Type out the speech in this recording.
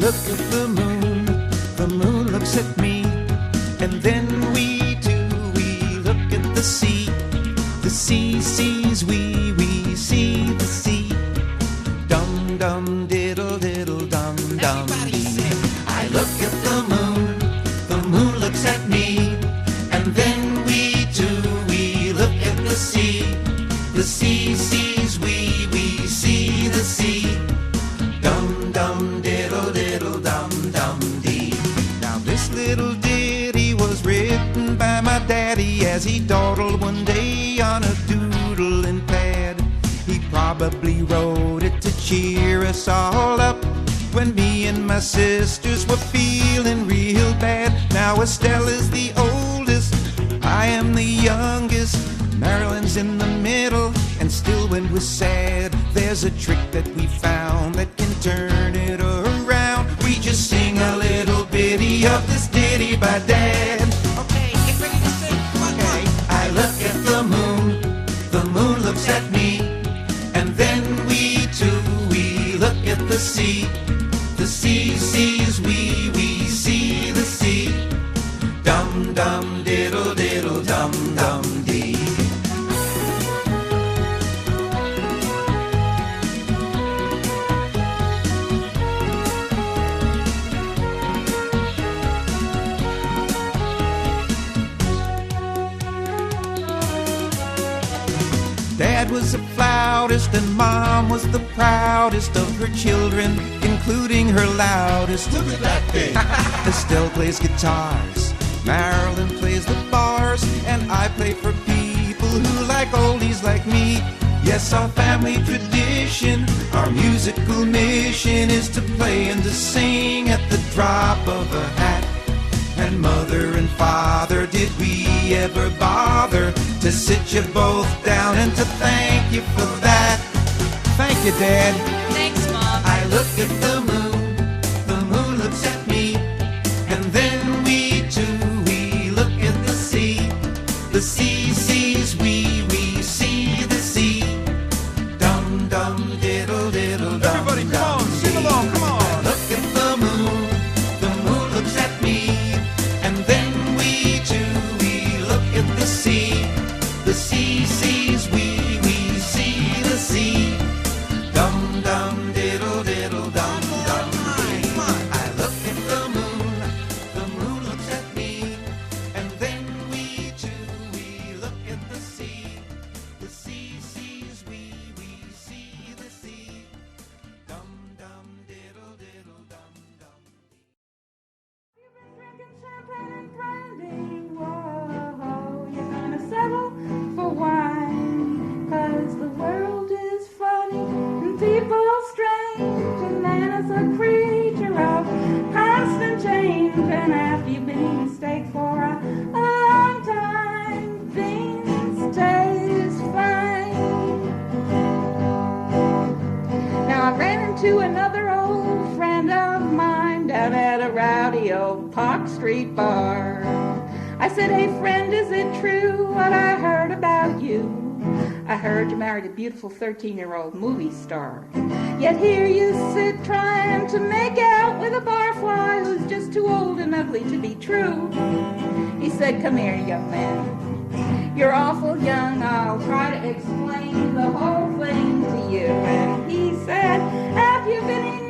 look at the moon looks at me, and then we look at the sea sees we see the sea. Dum dum diddle diddle dum dum dee. I look at the moon looks at me, and then we look at the sea sees we see the sea. Dum dum diddle diddle dum dum dee. Now this little ditty was written by my daddy as he dawdled one day on a doodling pad. He probably wrote it to cheer us all up when me and my sisters were feeling real bad. Now Estelle is the oldest, I am the youngest, Marilyn's in the middle, and still when we're sad, there's a trick that we found that can turn it around. We just sing a little bitty of this ditty by Dad. Okay, get ready to sing. Come on, Okay, I look at the moon looks at me, and then we look at the sea sees we see the sea. Dum dum diddle diddle dum dum dee. Dad was the flautist and Mom was the proudest of her children, including her loudest. Look at that thing. Estelle plays guitars, Marilyn plays the bars, and I play for people who like oldies like me. Yes, our family tradition, our musical mission is to play and to sing at the drop of a hat. And Mother and Father, did we ever bother to sit you both down and to thank you for that? Thank you, Dad. Thanks, Mom. I look at the moon looks at me, and then we look at the sea sees we see the sea. Dum dum diddle diddle dum. Everybody, come on, sing along, come on. I look at the moon looks at me, and then we look at the sea sees we see the sea. Dum dum diddle diddle dum dum dee. I look at the moon looks at me, and then we look at the sea sees we see the sea. Dum dum diddle diddle dum dum. You've been drinking champagne and brandy, whoa, you're gonna settle for wine, 'cause the world is funny and people strange, and man is a creature of constant change, and after you've been eating steak for a long time, things taste fine. Now I ran into another old friend of mine down at a rowdy old Park Street bar. I said, hey friend, is it true what I heard about you? I heard you married a beautiful 13-year-old movie star. Yet here you sit trying to make out with a barfly who's just too old and ugly to be true. He said, come here, young man. You're awful young. I'll try to explain the whole thing to you. And he said, have you been